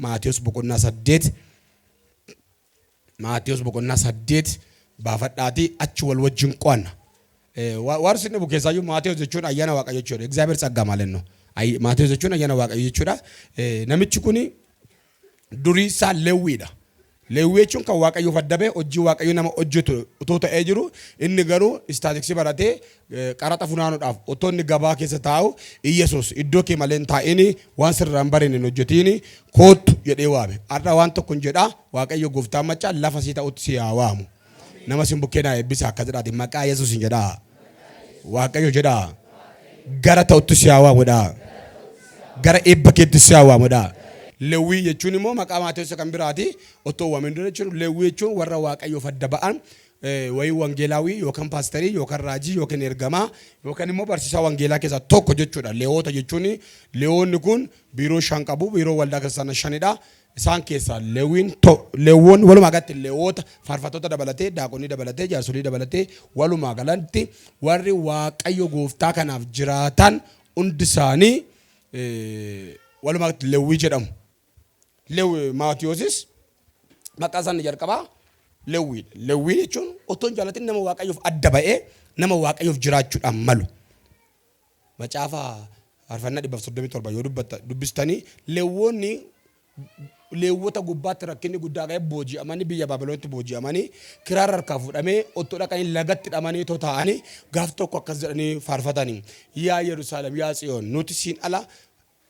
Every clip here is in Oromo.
Maatiyus boqonnaa saddeet baafadhaatii achi wal wajjin qo'anna. Warri inni bukeessaayyuu Maatiyus jechuun ayyaana Waaqayyoo jechuudha. Egzaabeer tsaggaa maalenno. Maatiyus jechuun ayyaana Waaqayyoo jechuudha. Namichi kuni durii isaa Leewwiidha. Leewwii jechuun kan Waaqayyoof addabee hojii Waaqayyoo nama hojjetu otoo ta'ee jiru inni garuu istaatiksii baratee qaraxa funaanuudhaaf otoo inni gabaa keessa taa'u Iyyesuus iddoo kee malee hin taa'ini waan sirraan bareen hin hojjetini kootu jedhee waame. Har'a waan tokko hin jedhaa Waaqayyo gooftaan machaa lafa sii ta'utti si haa waamu. Nama sin bukkeenaa eebbisa akka jedhaati maqaa Yesuus hin jedhaa. Waaqayyo jedhaa gara ta'utti si haa waamudhaa. Gara eebba keetti si haa waamudhaa. Leewwii jechuun immoo maqaa Maatiyus kan biraati otoo waamin dura jechuun Leewwii jechuun warra Waaqayyoof adda ba'an wayii wangeelaawii yookaan paasterii yookaan raajii yookaan ergamaa yookaan immoo barsiisaa wangeelaa keessaa tokko jechuudha. Leewwota jechuun Leewwonni kun biiroo shan qabu biiroo waldaa kiristaanaa shanidha. Isaan keessaa Leewwonni walumaa galatti Leewwota faarfattoota dabalatee daaqonii dabalatee jaarsolii dabalatee walumaa galatti warri Waaqayyo gooftaa kanaaf jiraatan hundi isaanii walumaa galatti Leewwii jedhamu. Maatiyuusis maqaa isaanii jalqabaa Leewwiidha. Leewwii jechuun otoo hin jaalatin nama Waaqayyoof adda ba'ee nama Waaqayyoof jiraachuudhaan malu. Macaafa faarfannaa 137 yoo dubbistanii Leewwonni Leewwota gubbaatti rakkinni guddaa ga'ee booji'amanii biyya Baabiloonitti booji'amanii kiraara harkaa fuudhamee otoo dhaqanii lagatti hidhamanii otoo taa'anii gaaf tokko akkas jedhanii faarfatanii yaa Yerusaalem yaa Tsiyoon nuti siin ala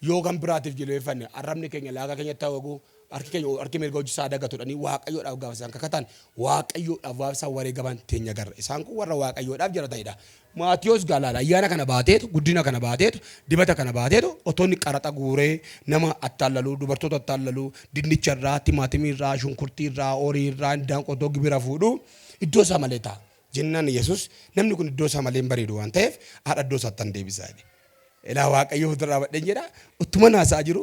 yookaan biraatiif jilbeeffanne arrabni keenya laagaa keenyatti ta'uu harki mirga hojii isaa dagatudhanii Waaqayyoodhaaf gaafa isaan kakatan Waaqayyoodhaaf gaafa isaan wareegaman teenya garra. Isaan kun warra Waaqayyoodhaaf jiratanidha. Maatiyus gaalaadha. Ayyaana kana baateetu guddina kana baateetu dibata kana baateetu otoo inni qaraxa guuree nama attaallaluu dubartoota attaallaluu dinnicha irraa timaatimii irraa shunkurtii irraa horii irraa daanqotoo gibira fuudhu iddoo isaa malee ta'a. Jennaan Yesuus namni kun iddoo isaa malee hin bareedu waan ta'eef haadha iddoo isaatti hin deebisaa. Ilaa Waaqayyoo irraa badheen jedha uttuma naasaa jiru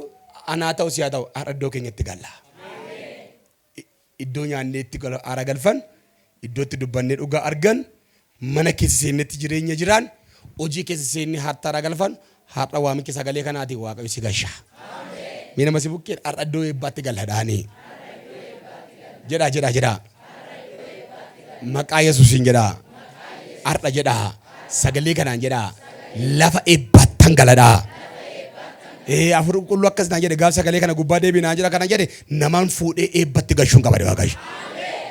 anaa ta'u siyaa ta'u haadha iddoo keenyatti galla. Iddoo nyaannee itti aara galfan iddoo itti dubbannee dhugaa argan mana keessa seennetti jireenya jiraan hojii keessa seennee harta aara galfan har'a waamicha sagalee kanaati Waaqayyo si gasha. Mina masi bukkee har'a iddoo eebbaatti galladhaanii. Jedhaa. Maqaa Yesuusiin jedhaa. Har'a jedhaa. Sagalee kanaan jedhaa. Lafa eebbaatti galadhaa. Afur qulqulluu akkas naan jedhe gaaf sagalee kana gubbaa deebii naan jira kana jedhe namaan fuudhee eebbatti gashuun qaba Waaqayyo.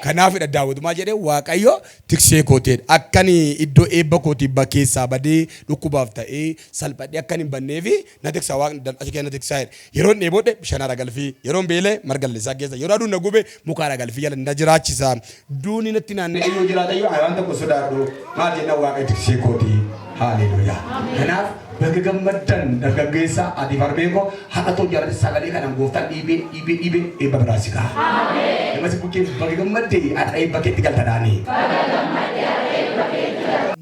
Kanaafidha Daawit maal jedhee Waaqayyo tiksee kooteedha. Akkani iddoo eebba kootii keessaa badee dhukkubaaf ta'ee salphadhee akkan hin banneefi na tiksaa Waaqni achi keessa na tiksaa jedhe. Yeroo inni dheebodhe bishaan haara galfii yeroo beelee marga lalisaa keessa yeroo aduun na gube muka haara galfii jala na jiraachisa. Duuni natti naanna'ee yoo jiraatayyoo waan tokko sodaadhu maal jenna Waaqayyo tiksee kootii. Haleluyaa. Kanaaf bakka gammaddan dargaggeessa ati farbeeko haqa too jaarratti sagalee kanaan gooftaan dhiibee eebba biraasi ka'a. Namasi bukkee bakka gammaddee haadha eebba keetti galtadhaanii.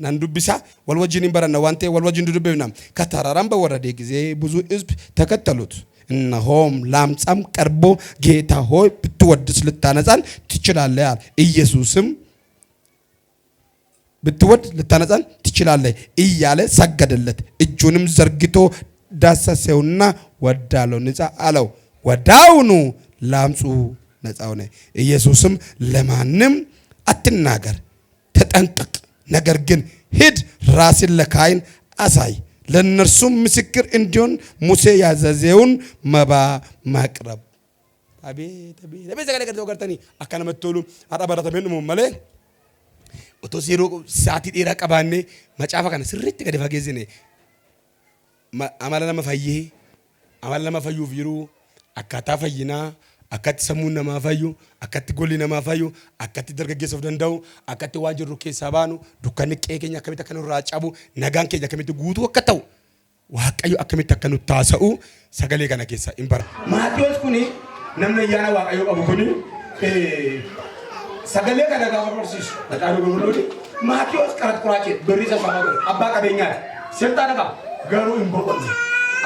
Nan dubbisa wal wajjin hin baranna waan ta'eef wal wajjin dubbifna. ከተራራም በወረደ ጊዜ ብዙ ሕዝብ ተከተሉት። እነሆም ላምጻም ቀርቦ ጌታ ሆይ ብትወድስ ልታነጻን ትችላለህ አለ። ኢየሱስም ብትወድ ልታነጻን ትችላለህ እያለ ሰገደለት። እጁንም ዘርግቶ ዳሰሰውና ወዳለው ነጻ አለው። ወዳውኑ ላምጹ ነጻ ሆነ። ኢየሱስም ለማንም አትናገር፣ ተጠንቀቅ፣ ነገር ግን ሂድ ራስን ለካህን አሳይ፣ ለእነርሱም ምስክር እንዲሆን ሙሴ ያዘዘውን መባ ማቅረብ። አቤት ሰገሌ ገርተኒ አካነ መቶሉ አጣ በራተመን ሞመለ otoo yeroo sa'aatii dheeraa qabaannee macaafa kana sirriitti gadi fageessine amala nama fayyuuf yeroo akkaataa fayyinaa akkatti sammuun namaa fayyu akkatti golli namaa fayyu akkatti dargaggeessuuf danda'u akkatti waan jirru keessaa baanu dukkanni qe'ee keenya akkamitti akka nurraa cabu nagaan keenya akkamitti guutuu akka ta'u Waaqayyo akkamitti akka nu taasa'u sagalee kana keessa hin bara. Maatiyus kuni namni ayyaana Waaqayyo qabu kuni sagalee kana gaafa barsiisu maqaan gurguddooti Maatiyus qarat quraachee birriisa sababa abbaa qabeenyaati seertaan qaba garuu hin boqonne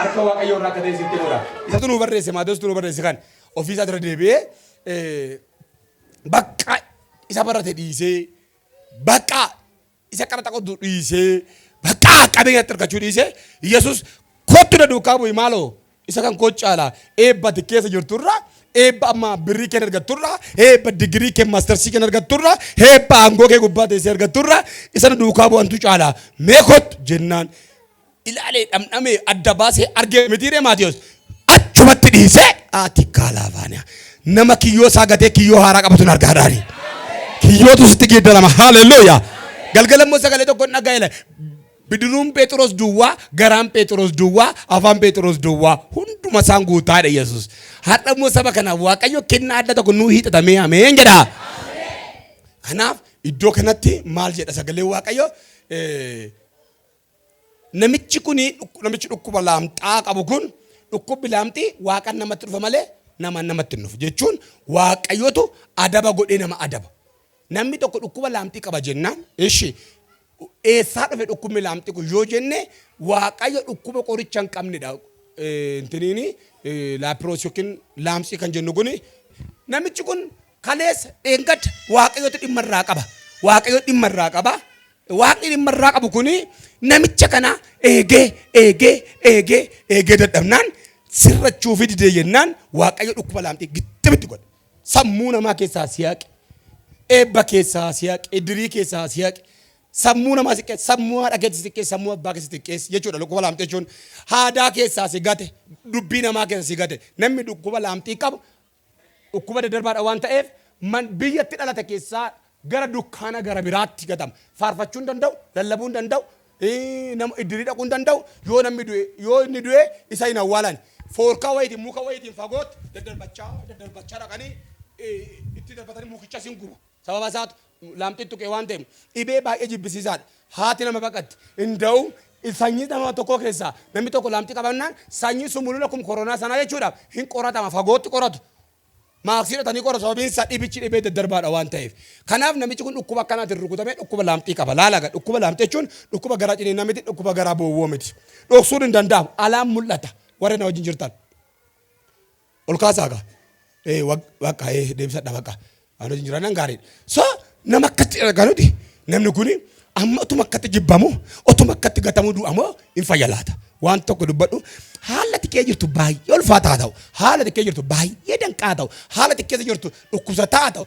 harka Waaqayyoo irraa akka ta'e sitti godha. Isatu nu barreesse Maatiyus nu barreesse kan ofiisaa dura deebi'ee bakka isa barate dhiisee bakka isa qaraxa qotu dhiisee bakka qabeenya argachuu dhiisee Yesuus kottu na duukaa bu'i maaloo isa kan koo caalaa eebbati keessa jirturra eebba amma birrii kee argatturra eebba digirii kee maastersii kee argatturra eebba aangoo kee gubbaa teessee argatturra isa duukaa bu'antu caalaa meekot jennaan ilaalee dhamdhamee adda baasee argee mitiiree Maatiyos achumatti dhiisee ati kaalaavaaniyaa nama kiyyoo saagatee kiyyoo haaraa qabatuun argaadhaani kiyyootu sitti geeddarama haleluuyaa galgalammoo sagalee tokko dhagaa'ela bidiruun Phexros duwwaa garaan Phexros duwwaa afaan Phexros duwwaa hunduma isaan guutaadha Yesuus hadhammoo saba kana Waaqayyo kennaa adda tokko nuu hiixatamee ameen jedha kanaaf iddoo kanatti maal jedha sagalee Waaqayyo namichi dhukkuba laamxaa qabu kun dhukkubbi laamxii Waaqan namatti dhufa malee namatti hin dhufu jechuun Waaqayyotu adaba godhee nama adaba namni tokko dhukkuba laamxii qaba jennaan eeshi eessaa dhufe dhukkubni laamxii kun yoo jenne Waaqayyo dhukkuba qoricha hin qabnedha intiniini laapiroos yookiin laamxii kan jennu kun namichi kun kaleessa dheengadda Waaqayyotu dhimma irraa qaba Waaqni dhimma irraa qabu kun namicha kana eegee dadhabnaan sirrachuu fi didee jennaan Waaqayyo dhukkuba laamxii gittimitti godha sammuu namaa keessaa siyaaqe eebba keessaa siyaaqe idirii keessaa siyaaqe sammuu namaa siqqees sammuu haadha keessaa siqqees sammuu abbaa keessaa siqqees jechuudha dhukkuba laamxii jechuun haadaa keessaa si gate dubbii namaa keessaa si gate namni dhukkuba laamxii qabu dhukkuba daddarbaadha waan ta'eef biyyatti dhalate keessaa gara dukkaana gara biraatti gatama faarfachuu hin danda'u lallabuu hin danda'u nama idirii dhaquu hin danda'u yoo inni du'e isa hin awwaalan foorkaa wayitiin muka wayitiin fagootti daddarbachaa dhaqanii itti darbatanii mukicha sin gubu sababa isaatu laamxii tuqee waan ta'eef dhibee baay'ee jibbisiisaadha haati nama baqatti hinda'u sanyii nama tokko keessaa namni tokko laamxii qabannaan sanyii sumulula kun koronaa sanaa jechuudha hin qoratama fagootti qoratu maaksii dhatanii qoratu sababiin isaa dhibichi dhibee daddarbaadha waan ta'eef kanaaf namichi kun dhukkuba akkanaatiin rukutamee dhukkuba laamxii qaba laalaga dhukkuba laamxii jechuun dhukkuba garaa ciniinaa miti dhukkuba garaa boowwoo miti dhoksuun hin danda'amu alaan mul'ata warra na wajjin jirtan ol kaasaaga wakka deebisadha bakka waan wajjin jiran gaariidha so nama akkatti arganuti namni kun amma otuma akkatti jibbamu otuma akkatti gatamu du'amoo hin fayyalaata waan tokko dubbadhu haala xiqqee jirtu baay'ee ulfaataa ta'u haala xiqqee jirtu baay'ee danqaa ta'u haala xiqqee jirtu dhukkubsataa ta'u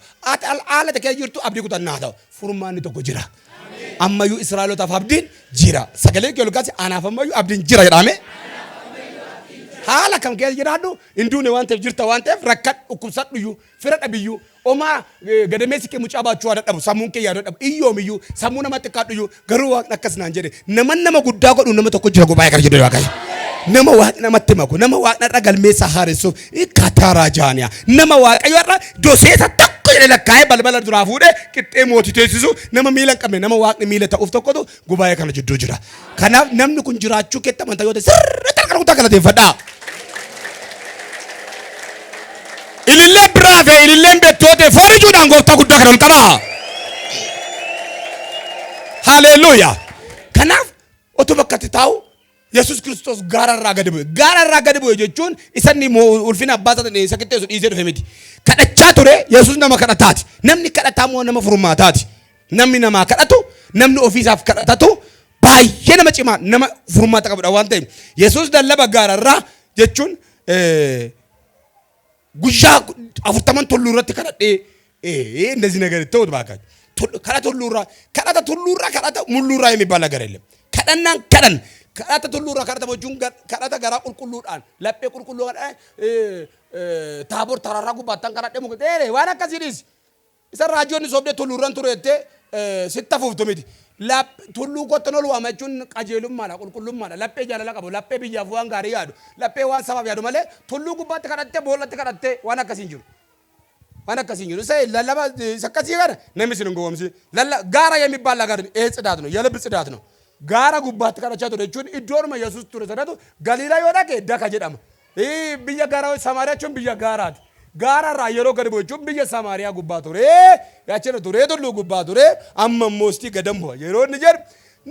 haala xiqqee jirtu abdii kutannaa ta'u furmaanni tokko jira ammayyuu Israa'elootaaf abdiin jira sagalee kee lukaasi anaaf ammayyuu abdiin jira jedhame haala kam keessa jiraadhu hinduune waan ta'eef jirta waan ta'eef rakkadhu dhukkubsadhu fira dhabiyyuu omaa gadameessi kee mucaa baachuu waa dadhabu sammuun kee yaadu dadhabu iyyoomiyyuu sammuu namatti kaadhu garuu waaqni akkas naan jedhe nama guddaa godhu nama tokko jira gubaa'ee gara jedhe Waaqayyo nama waaqni namatti maku nama waaqni irra galmeessa haaressuuf kataaraa jaaniyaa nama Waaqayyo irra doseessa tokko jedhe lakkaa'ee balbala duraa fuudhee qixxee mootii teessisu nama miila hin qabne nama waaqni miila ta'uuf tokkotu gubaa'ee kana jidduu jira kanaaf namni kun jiraachuu keetti amantaa yoo ta'e sirriitti harka rukutaa galateeffadhaa. Ilillee biraa fi ililleen beektoote foonichuudhaan gooftaa guddaa kana ol qabaa. Haleluuyaa. Kanaaf otuma akkatti taa'u Yesuus Kiristoos gaararraa gadi bu'e. Gaararraa gadi bu'e jechuun isanni ulfina abbaa isa qixxeessu dhiisee dhufe miti. Kadhachaa ture Yesuus nama kadhataati. Namni kadhataa moo nama furmaataati. Namni namaa kadhatu namni ofiisaaf kadhatatu baay'ee nama cimaa nama furmaata qabudha waan ta'eef Yesuus dallaba gaararraa jechuun guyyaa 40 tulluu irratti kadhadhee እንደዚህ ነገር ተውት ባካችሁ kadhata tulluurraa kadhata mulluurraa የሚባል ነገር የለም kadhata tulluurraa kadhata bochuun kadhata garaa qulqulluudhaan laphee qulqulluudhaan taaboor taraarraa gubbaattan kadhadhee muka dheeree waan akkasiinis isa raajoonni sobdee tulluurran tureettee sitta fuuftu miti tulluu kottan ol waamachuun qajeelummaadha qulqullummaadha laphee jaalala qabu laphee biyyaaf waan gaarii yaadu laphee waan sabaaf yaadu malee tulluu gubbaatti kadhattee boollatti kadhattee waan akkasiin jiru isa lallaba isa akkasii kana namni sin gowwomsi gaara የሚባል ነገር ጽዳት ነው የልብ ጽዳት ነው gaara gubbaatti kadhachaa ture jechuun iddoonuma Yesuus ture sanatu Galiilaa yoo dhaqe daka jedhama biyya gaaraa Samaariyaa jechuun biyya gaaraati gaararraa yeroo gadi bu'u jechuun biyya Samaariyaa gubbaa ture yaachina ture tulluu gubbaa ture amma moostii gadan bu'a yeroo inni jedhu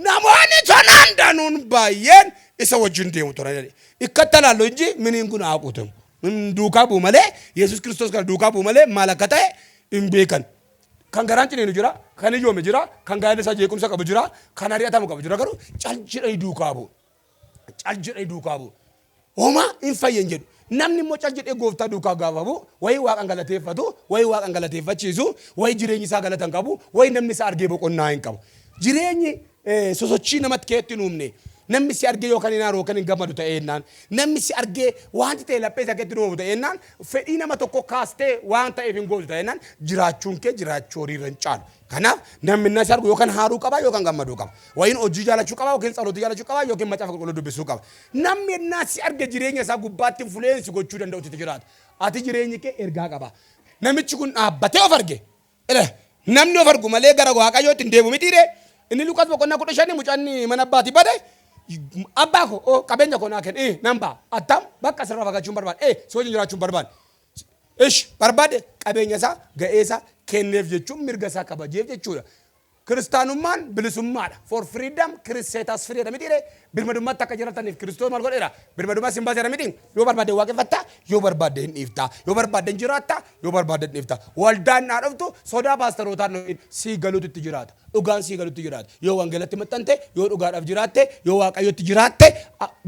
namoonni sanaan danuun baay'een isa wajjin deemu ture ikkatalaallo inji miniin kun haaquutamu duukaa bu'u malee Yesuus Kiristoos kana duukaa bu'u malee maal akka ta'e hin beekan kan garaan ciniinu jira kan iyyoome jira kan gaa'ela isaa jeequmsa qabu jira kan ari'atamu qabu jira garuu cal jedhanii duukaa bu'u Homa hin fayyan jedhu. Namni immoo cal jedhee gooftaa duukaa gaafamu wayi waaqan galateeffatu wayi waaqan galateeffachiisu wayi jireenyi isaa galatan qabu wayi namni isaa argee boqonnaa hin qabu. Jireenyi sosochii namatti keetti nuumne. Namni si argee yookaan hin haaroo yookaan hin gammadu ta'ee jennaan. Namni si argee wanti ta'e laphee isaa keetti nuumu ta'ee jennaan. Fedhii nama tokko kaastee waan ta'eef hin gootu ta'ee jennaan. Jiraachuun kee jiraachuu horiirra hin caalu. Kanaaf namni na si argu yookaan haaruu qaba yookaan gammaduu qaba. Wayin hojii jaalachuu qaba yookaan tsaloota jaalachuu qaba yookaan macaafa qulqulluu dubbisuu qaba. Namni na si arge jireenya isaa gubbaatti influensi gochuu danda'utti jiraata. Ati jireenyi kee ergaa qaba. Namichi kun dhaabbatee of arge. Namni of argu malee gara waaqayyootti hin deemu mitiire. Inni Luqaas boqonnaa 15 mucaan mana abbaati bade. Abbaa ko qabeenya ko naa kenni namba attam bakka sirraa fagaachuun barbaade si wajjin jiraachuun barbaade. Barbaade qabeenya isaa ga'ee isaa kenneef jechuun mirga isaa kabajeef jechuudha. Kiristaanummaan bilisummaadha. For freedom kiristeetas firiidha mitiire. Birmadummaatti akka jiraataniif Kiristoos maal godheera. Birmadummaa sin baaseera miti. Yoo barbaade waaqeffatta yoo barbaade hin dhiifta. Yoo barbaade hin jiraatta yoo barbaade hin dhiifta. Waldaan naa dhuftu sodaa paastarootaan sii galuutu itti jiraata. Dhugaan sii galuutti jiraata. Yoo wangeelatti maxxante yoo dhugaadhaaf jiraatte yoo waaqayyotti jiraatte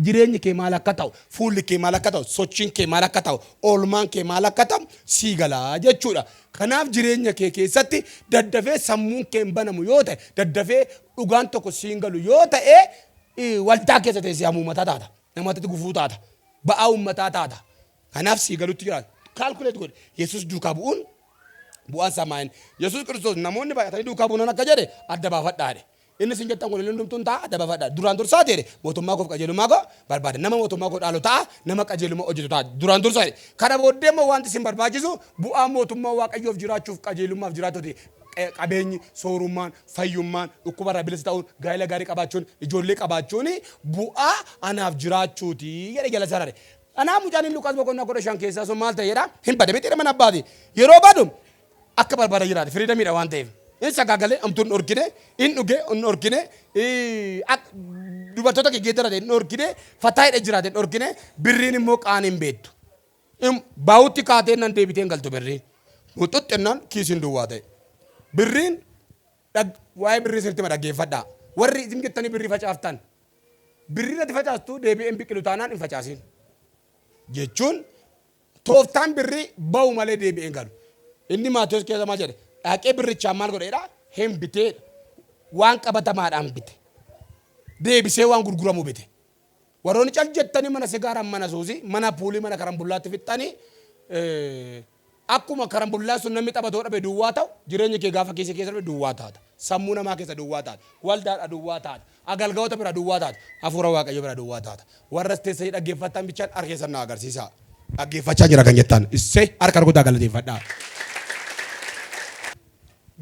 jireenyi kee maal akka ta'u fuulli kee maal akka ta'u sochiin kee maal akka ta'u oolmaan kee maal akka ta'u sii galaa jechuudha. Kanaaf jireenya kee keessatti daddafee sammuun kee hin banamu yoo ta'e daddafee dhugaan tokko siin galu yoo ta'e waldaa keessa teessee hamuumataa taata. Namatti gufuu taata. Ba'aa uummataa taata. Kanaaf sii galuutti jiraata. Kaalkuleet godhe Yesuus duukaa bu'uun bu'aan samaan Yesuus Kiristoos namoonni baay'atanii duukaa bu'uun akka jedhe adda baafadhaadhe. Inni sin jettan kun illee hundumtuun ta'a adda baafadhaa. Duraan dursaa jedhe mootummaa koof qajeelummaa koo barbaade. Nama mootummaa koo dhaalu ta'a nama qajeelummaa hojjetu ta'a. Duraan dursaa jedhe. Kana booddee immoo wanti sin barbaachisu bu'aa mootummaa waaqayyoof jiraachuuf qajeelummaaf jiraatuuti. Qabeenyi soorummaan fayyummaan dhukkubarraa bilisa ta'uun gaa'ela gaarii qabaachuun ijoollee qabaachuun bu'aa anaaf jiraachuuti jedhe jala sarare. Anaaf mucaan Luqaas boqonnaa 15 keessaa sun maal ta'eedha hin bade miti mana abbaati. Yeroo badu akka barbaada jiraate firiidamiidha waan ta'eef. Inni sagaagalee amtuun dhorkine inni dhugee inni dhorkine dubartoota geeddarate inni dhorkine fataayidha jiraate dhorkine birriin immoo qaanii hin beektu. Baawutti kaatee nan deebiteen galtu birriin. Muxuxxinnaan kiisiin duwwaa ta'e. Birriin waa'ee birrii sirriitti dhaggeeffadhaa. Warri isin jettanii birrii facaaftan. Birrii irratti facaastu deebi'een biqilu taanaan hin facaasin. Jechuun tooftaan birrii bahu malee deebi'een galu. Inni Maatiyos keessa maal jedhe dhaqee birrichaan maal godheedha hin biteedha. Waan qabatamaadhaan bite. Deebisee waan gurguramu bite. Warroonni cal jettanii mana sigaaraan mana suusii mana puulii mana karambullaatti fixxanii akkuma karambullaa sun namni taphatoo dhabe duwwaa ta'u jireenya kee gaafa keessa dhabe duwwaa taata. Sammuu namaa keessa duwwaa taata. Waldaadha duwwaa taata. Agalgaa'ota bira duwwaa taata. Hafuura waaqayyo bira duwwaa taata. Warras teessanii dhaggeeffattan bichaan harkeessan na agarsiisa. Dhaggeeffachaa jira kan jettan. Issee harka arguutaa galateeffadhaa.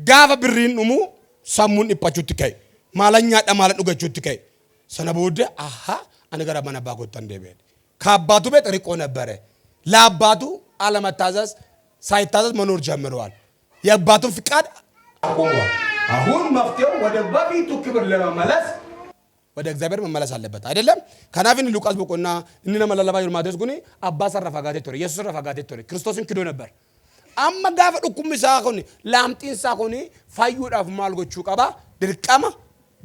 Gaafa birriin dhumu sammuun dhiphachuutti ka'e. Maalan nyaadha maalan dhugachuutti ka'e. Sana booddee ani gara mana abbaa kottan deebi'e. Kaabbaatu beet riqoo nabbare. Laabbaatu alamataazas ሳይታዘዝ መኖር ጀምረዋል። የአባቱን ፍቃድ አቆመዋል። አሁን መፍትሄው ወደ በፊቱ ክብር ለመመለስ ወደ እግዚአብሔር መመለስ አለበት አይደለም? ከናፊን ሉቃስ ቦቆና እነነ መለለባ ማቴዎስ ጉኒ አባ ሰረፋ ጋቴ ቶሪ ኢየሱስ ሰረፋ ጋቴ ቶሪ ክርስቶስን ክዶ ነበር። አማ ጋፈ ዱኩምሳ ኮኒ ላምጢንሳ ኮኒ ፋዩዳፍ ማልጎቹ ቀባ ድርቀማ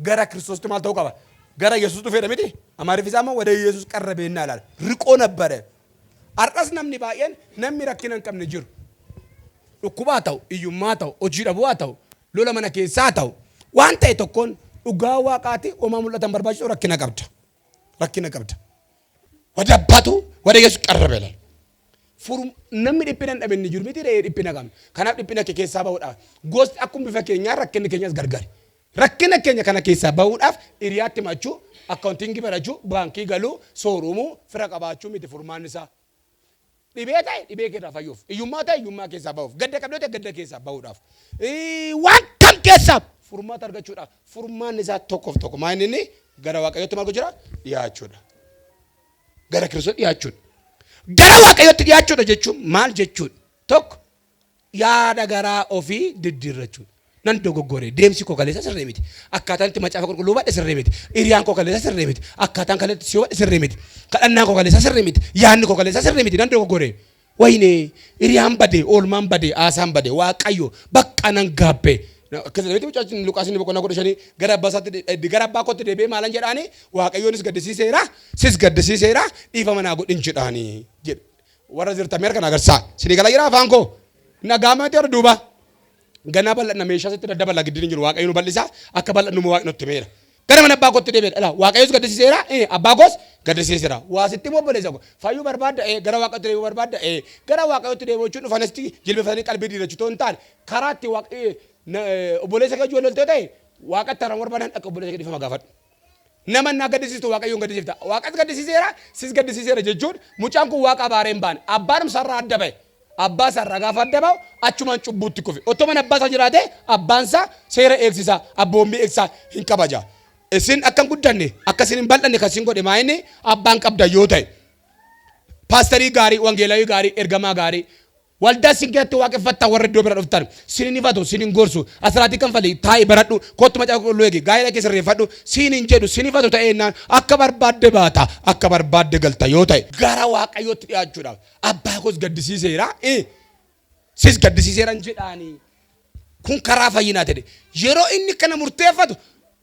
ገራ ክርስቶስ ተማልተው ቀባ ገራ ኢየሱስ ጡፌ ደምቲ አማሪፊሳማ ወደ ኢየሱስ ቀረበና ይላል። ርቆ ነበር። አርቀስ ነምኒ ባየን ነሚ ረኪነን ቀምን ጅሩ dhukkuba ta'u iyyummaa ta'u hojii dhabuu ta'u lola mana keessaa ta'u waan ta'e tokkoon dhugaa waaqaati uumaa mul'atan barbaachisu rakkina qabda. Wada abbatu wada Yesuus qarrabeela. Furum namni dhiphina dhabe ni jiru miti dhiphina qabna. Kanaaf dhiphina kee keessaa bahuudhaaf gosti akkuma bifa keenyaa rakkinni keenyas gargari. Rakkina keenya kana keessaa bahuudhaaf hiriyaatti machuu akkaawuntiingii barachuu baankii galuu soorumuu fira qabaachuu miti furmaan isaa. Dhibee ta'e dhibee keessaa fayyuuf. Iyyummaa ta'e iyyummaa keessaa bahuuf. Gadda qabdoo ta'e gadda keessaa bahuudhaaf. Waan kam keessaa furmaata argachuudhaaf. Furmaan isaa tokkoof tokko. Maan inni gara waaqayyootti maal jira? Dhiyaachuudha. Gara Kiristoos dhiyaachuudha. Gara waaqayyootti dhiyaachuudha jechuun maal jechuudha? Tokko yaada garaa ofii diddiirrachuudha. Nan dogoggoree deemsi koo kaleessa sirrii miti. Akkaataan itti macaafa qulqulluu baadhe sirrii miti. Hiriyaan koo kaleessa sirrii miti. Akkaataan kaleessa siyoo baadhe sirrii miti. Kadhannaan koo kaleessa sirrii miti. Yaadni koo kaleessa sirrii miti. Nan dogoggoree. Wayne hiriyaan badee, oolmaan badee, aasaan badee, waaqayyo bakka nan gaabbee akkasuma miti mucaatiin Luqaas inni boqonnaa 15 gara abbaa kootti deebi'ee maalan jedhaani waaqayyoonis gaddisiiseera sis gaddisiiseera dhiifama naa godhin jedhaani jedhe warra zirtamee harkan agarsaa sinii gala jira afaan koo nagaamatti warra duuba ganaa bal'adna meeshaa sitti daddabala giddiin jiru waaqayyoon bal'isaa akka bal'adnu waaqni nutti meera gara mana abbaa kootti deebi'ee waaqayyoos gaddisiiseera abbaa koos gaddisiiseera waa sitti bobboleessa fayyuu barbaadda gara waaqatti deebi'uu barbaadda gara waaqayyootti deebi'uu jechuun dhufanesti jilbeeffatanii qalbii diirachuu ta'an karaatti obboleessa kee ijoollee ta'e waaqatti haram barbaadan akka obboleessa kee dhiifama gaafadhu. Nama naa gaddisiistu waaqayyoon gaddisiifta. Waaqas gaddisiiseera sis gaddisiiseera jechuun mucaan kun waaqa baaree hin baane abbaan sarraa adda ba'e. Abbaa sarraa gaafa adda ba'u achumaan cubbuutti kufe. Otoo mana abbaa isaa jiraate abbaan isaa seera eegsisaa abboommii eegsisaa hin kabaja. Isin akka hin guddanne akka isin hin bal'anne kan isin godhe maayini abbaan qabda yoo ta'e. Paasterii gaarii, wangeelawii gaarii, ergamaa gaarii. Waldaa sin keessatti waaqeffattaa warra iddoo bira dhuftan sinin ifatu sinin gorsu asirratti kan fali taa'ii baradhu kootu macaa qulqulluu eegi gaa'ela keessa sirreeffadhu sinin jedhu sin ifatu ta'ennaan akka barbaadde baata akka barbaadde galta yoo ta'e gara waaqayyootti dhiyaachuudhaaf abbaa koos gaddisiiseera sis gaddisiiseeran jedhaanii kun karaa fayyinaa ta'e yeroo inni kana murteeffatu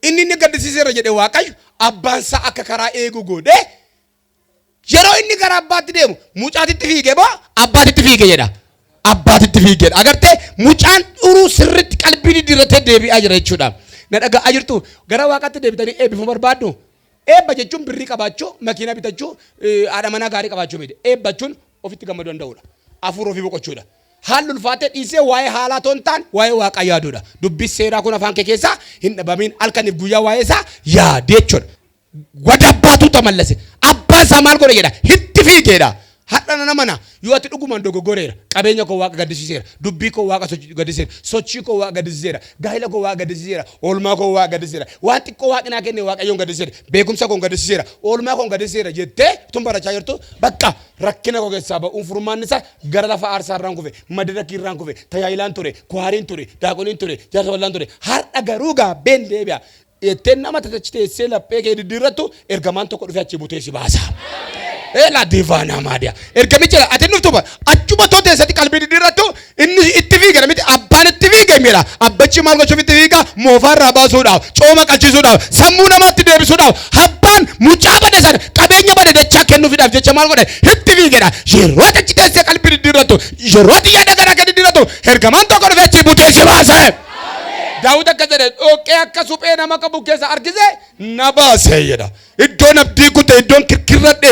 inni gaddisiiseera jedhe waaqayyo abbaan isaa akka karaa eegu godhe yeroo inni gara abbaatti deemu mucaatitti fiigee boo abbaatitti fiigee jedha. Abbaatitti fiigee agartee mucaan uruu sirriitti qalbii diddiirratee deebi'aa jira jechuudha. Na dhaga'aa jirtu gara waaqatti deebitanii eebbifamuu barbaaddu. Eebba jechuun birrii qabaachuu, makiinaa bitachuu, haadha manaa gaarii qabaachuu miti. Eebba jechuun ofitti gammaduu danda'uudha. Afuura ofii boqochuudha. Haalli ulfaatee dhiisee waa'ee haalaa toon ta'an waa'ee waaqa yaaduudha. Dubbii seeraa kun afaan kee keessaa hin dhabamin halkaniif guyyaa waa'ee isaa yaadee jechuudha. Wada abbaatu tamallase. Abbaan isaa maal godhe jedha hitti fiigeedha. Hadhana namana yoo ati dhugumaan dogoggoreera qabeenya koo waaqa gaddisiiseera dubbii koo waaqa gaddisiiseera sochii koo waaqa gaddisiiseera gaa'ela koo waaqa gaddisiiseera oolmaa koo waaqa gaddisiiseera waan xiqqoo waaqinaa kenne waaqayyoon gaddisiiseera beekumsa koo gaddisiiseera oolmaa koo gaddisiiseera jettee tun barachaa jirtu bakka rakkina koo keessaa ba'uun furmaanni isaa gara lafa aarsaa irraan kufe madirakii irraan kufe tajaajilaan ture kwaariin ture daaqoniin ture jaarsa wallaan ture har'a garuu gaabbeen deebi'a etteen nama tajaajiteessee laphee kee diddiirrattu ergamaan tokko dhufee achi butee si baasa. La divana madia. Ergamicha ati nuftuba achuma tote sati qalbii diddiirrattu inni itti fiigana miti abbaan itti fiige mira abbachi maal gochuuf itti fiiga moofarraa baasuudhaaf cooma qalchisuudhaaf sammuu namaatti deebisuudhaaf abbaan mucaa bade sana qabeenya bade dachaa kennuufiidhaaf jecha maal godhe itti fiigedha yeroo achi keessee qalbii diddiirrattu yeroo yaada garaa gadi diddiirrattu ergamaan tokko dhufee achi butee si baasa. Daawud akka jedhe dhoqqee akka suphee nama qabu keessa argise na baasee jedha iddoon abdii kute iddoon kirkirradhe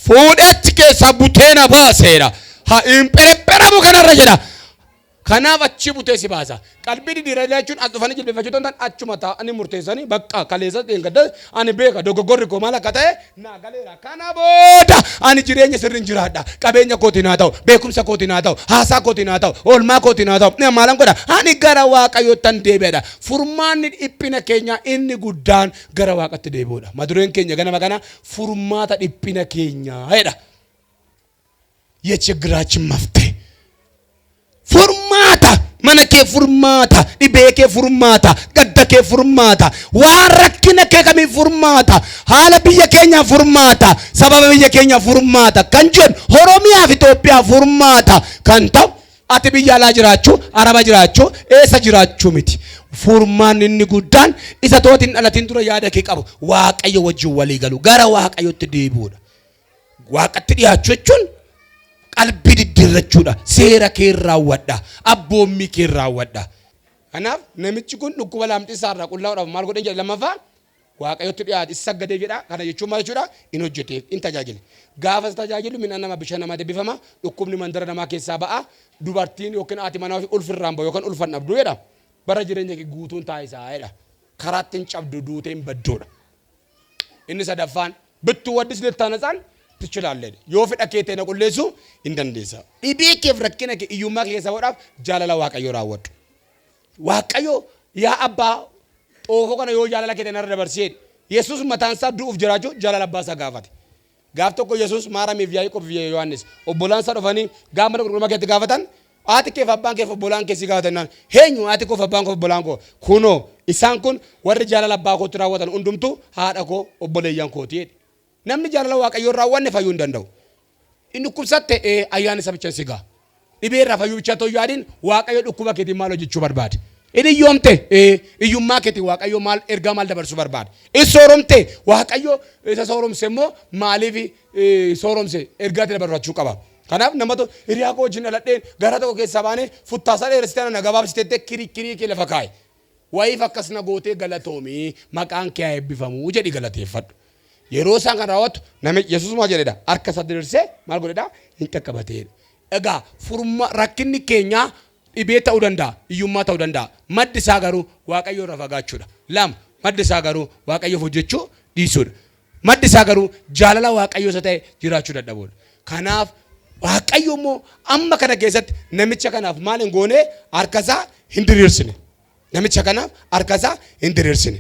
fuudhetti keessa buteena baaseera ha impereperamu kanarra jedha kanaaf achi butee si baasa qalbii diddiirraa jechuun as dhufanii jilbeeffachuu ta'an achuma taa'anii murteessanii bakka kaleessa dheengadda ani beeka dogoggorri koo maal akka ta'e naa galeera kana booda ani jireenya sirriin jiraadha qabeenya kootiin haa ta'u beekumsa kootiin haa ta'u haasaa kootiin haa ta'u oolmaa kootiin haa ta'u maalan godha ani gara waaqayyoottan deebi'edha furmaanni dhiphina keenya inni guddaan gara waaqatti deebi'uudha madureen keenya ganama kana furmaata dhiphina keenya jedha የችግራችን መፍትሄ furmaata mana kee furmaata dhibee kee furmaata gadda kee furmaata waan rakkina kee kamii furmaata haala biyya keenya furmaata sababa biyya keenya furmaata kan jedhu Oromiyaa fi Itoophiyaa furmaata kan ta'u ati biyya alaa jiraachuu araba jiraachuu eessa jiraachuu miti furmaan inni guddaan isa tootiin dhalatiin dura yaada kee qabu waaqayyo wajjin walii galu gara waaqayyotti deebi'uudha waaqatti dhiyaachuu jechuun qalbii diddiirrachuudha seera kee raawwadha abboommii kee raawwadha kanaaf namichi kun dhukkuba lamxiisaa irraa qullaa'uudhaaf maal godhan jedhe lammaffaa waaqayyotti dhiyaate isa saggadee jedha kana jechuun maal jechuudha in hojjeteef in tajaajile gaafa tajaajilu midhaan nama bishaan namaa deebifama dhukkubni mandara namaa keessaa ba'a dubartiin yookiin haati manaa fi ulfirraan ba'u yookaan ulfan dhabdu jedha bara jireenya kee guutuun taa'isaa jedha karaatti hin cabdu duutee hin badduudha inni sadaffaan bittuu waddis lettaanasaan ትችላለህ ዮፍ ዳኬቴ ነው ቁሌሱ እንደንደሳ ዲቢኬ ፍረከነከ ኢዩማ ከሰ ወዳፍ ጃላላ ዋቀዮ ራወድ ዋቀዮ ያ አባ ኦፎ ከነ ዮ ጃላላ ከተነረ ደበርሲ ኢየሱስ መታንሳ ዱፍ ጅራጆ ጃላላ ባሳ ጋፋት ጋፍቶ ኮ ኢየሱስ ማራም ያዕቆብ ዮሐንስ ኦቦላንሳ ዶፋኒ ጋመረ ቁርማ ከተ ጋፋታን አትኬ ፈባን ከፈ ቦላን ከሲ ጋፋታና ሄኙ አትኮ ፈባን ከፈ ቦላን ኮ ኩኖ ኢሳን ኩን ወር ጃላላ ባኮ ትራወታን ኡንዱምቱ ሃዳኮ ኦቦለያን ኮቲ namni jaalala waaqayyo irraa wanne fayyuu hin danda'u inni dhukkubsatte ayyaana isa bicha sigaa dhibeerraa fayyuu bicha ta'uu yaadin waaqayyo dhukkuba keetiin maal hojjechuu barbaade Inni yoomte iyyummaa keetii waaqayyo maal ergaa maal dabarsuu barbaada? Inni sooromte waaqayyo isa sooromse immoo maaliif sooromse ergaa dabarfachuu qaba? Kanaaf namatu hiriyaa koo wajjin dhaladheen gara tokko keessa baanee futtaasaa dheeressitee na gabaabsiteettee kirii kee lafa kaa'e. Wayiif akkas na gootee galatoomii maqaan kee haa eebbifamuu jedhi galateeffadhu. Yeroo isaan kan raawwatu namichi Yesuus maal jedhedha? Harka isaa diriirsee maal godhedha? Hin qaqqabateedha. Egaa furma rakkinni keenya dhibee ta'uu danda'a, iyyummaa ta'uu danda'a. Maddi isaa garuu waaqayyo irraa fagaachuudha. Lama maddi isaa garuu waaqayyoof hojjechuu dhiisuudha. Maddi isaa garuu jaalala waaqayyo isa ta'e jiraachuu dadhabuudha. Kanaaf waaqayyo immoo amma kana keessatti namicha kanaaf maal hin goone harka isaa hin diriirsine. Namicha kanaaf harka isaa hin diriirsine.